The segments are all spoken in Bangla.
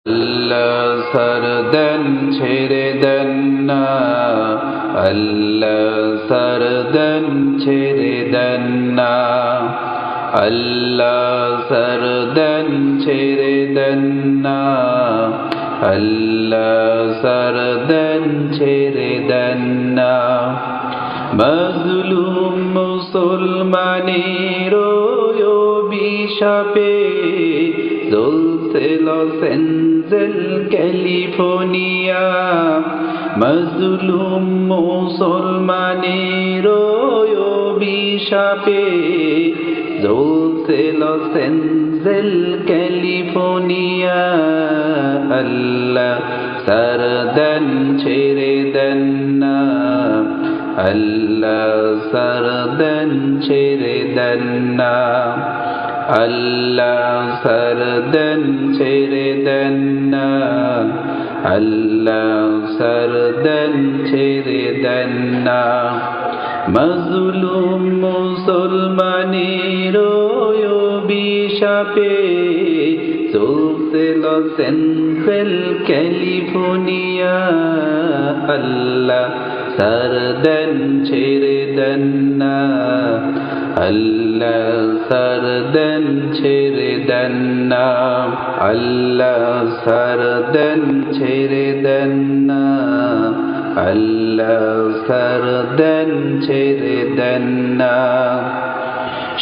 আল্লাহ সরদন ছেড়ে দেন না, আল্লাহ সরদন ছেড়ে দেন না, আল্লাহ সরদন ছেড়ে দেন না, আল্লাহ সরদন ছেড়ে দেন না। মজলুম মুসলমানের অভিশাপে জ্বলছে লস অ্যাঞ্জেল ক্যালিফোর্নিয়া। মজলুম মুসলমানের অভিশাপে জ্বলছে লস অ্যাঞ্জেল ক্যালিফোর্নিয়া। আল্লাহ সরদন ছেড়ে দেন না, আল্লাহ সরদন ছেড়ে দেন না, আল্লাহ সরদন ছেড়ে দেন না, আল্লাহ সরদন ছেড়ে দেন না। মজলুম মুসলমানের অভিশাপে চলছে লস অ্যাঞ্জেল ক্যালিফোর্নিয়া। আল্লাহ সরদন ছেড়ে দেন না, আল্লাহ সরদন ছেড়ে দেন না, আল্লাহ সরদন ছেড়ে দেন না, আল্লাহ সরদন ছেড়ে দেন না।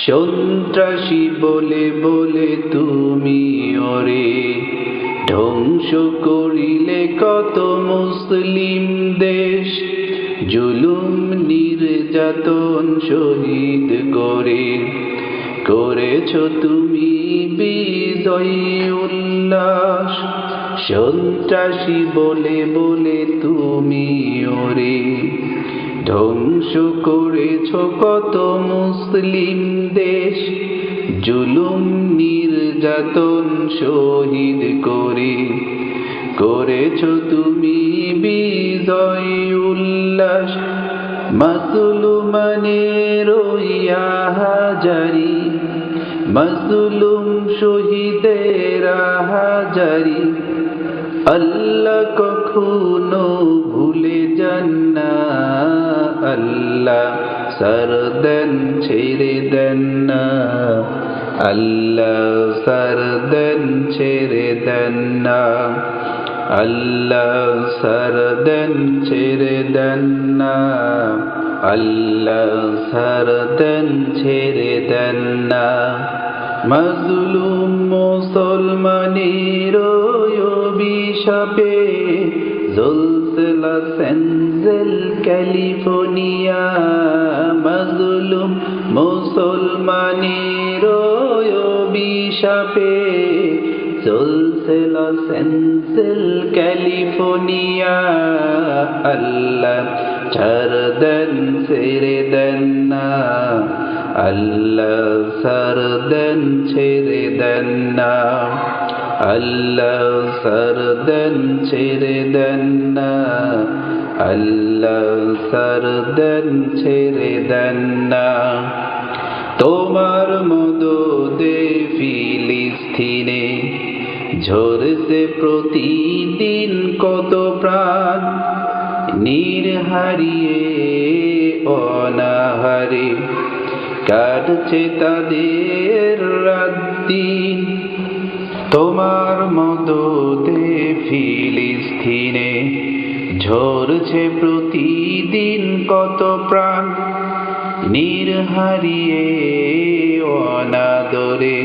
সন্ত্রাসী বলে বলে তুমি ওরে ধ্বংস করিলে কত মুসলিম দেশ। জুলুম নির্যাতন শহীদ করে করেছ তুমি বিজয়ী উল্লাস। সন্ত্রাসী বলে বলে তুমি ওরে ধ্বংস করেছ কত মুসলিম দেশ। জুলুম নির্যাতন শহীদ করে করেছ তুমি বিজয় উল্লাস। মজলুমানের হাজারি, মজলুম শহীদের হাজারি। আল্লাহ কখনো ভুলে যান না, আল্লাহ সরদন ছেড়ে দেন না, আল্লাহ সরদন ছেড়ে দেন না, আল্লাহ সরদন ছেড়ে দেন না, আল্লাহ সরদন ছেড়ে দেন না। মজলুম মুসলমানের অভিশাপে জ্বলছে লস অ্যাঞ্জেল ক্যালিফোর্নিয়া। মজলুম মুসলমানের অভিশাপে জ্বলছে লস অ্যাঞ্জেল ক্যালিফোর্নিয়া। আল্লাহ সরদন ছেড়ে দেন না, আল্লাহ সরদন ছেড়ে দেন না, আল্লাহ সরদন ছেড়ে দেন না, আল্লাহ সরদন ছেড়ে দেন না। তোমার মদদে ফিলিস্তিনে ঝরছে প্রতিদিন কত প্রাণ। নির্হারিয়ে অনাহারে কাটছে তাদের রাত দিন। তোমার মদদে ফিলিস্তিনে ঝরছে প্রতিদিন কত প্রাণ। নির্হারিয়ে অনাদরে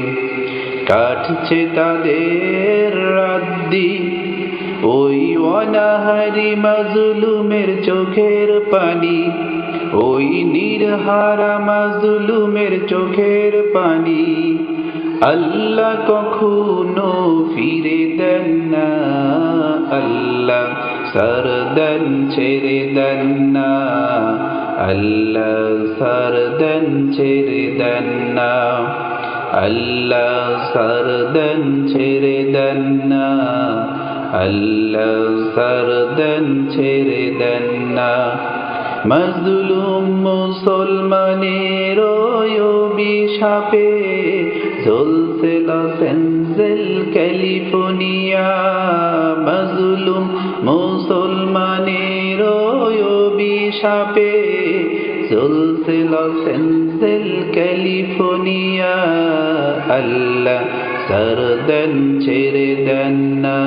কাটছে তাদের রাত দিন। ওই অনাহারি মাজলুমের চোখের পানি, ওই নির্হারা মাজলুমের চোখের পানি। আল্লাহ কখনো ফিরে দেন না, আল্লাহ সরদন ছেড়ে দেন না, আল্লাহ সরদন ছেড়ে দেন না, আল্লাহ সরদন ছেড়ে দেন না, আল্লাহ সরদন ছেড়ে দেন না। মজলুম মুসলমানের অভিশাপে চলছে লস এঞ্জেল ক্যালিফোর্নিয়া, মাজলুম মুসলমানের অভিশাপে। চলছে লস এঞ্জেল ক্যালিফোর্নিয়া, আল্লাহ সরদন ছেড়ে দেন না,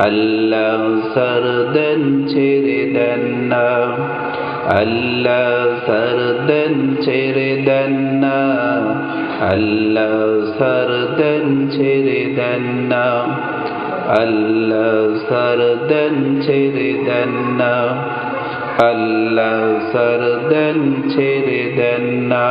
আল্লাহ সরদন ছেড়ে দেন না, আল্লাহ সরদন ছেড়ে দেন না, আল্লাহ সরদন ছেড়ে দেন না, আল্লাহ সরদন ছেড়ে দেন না, আল্লাহ সরদন ছেড়ে দেন না।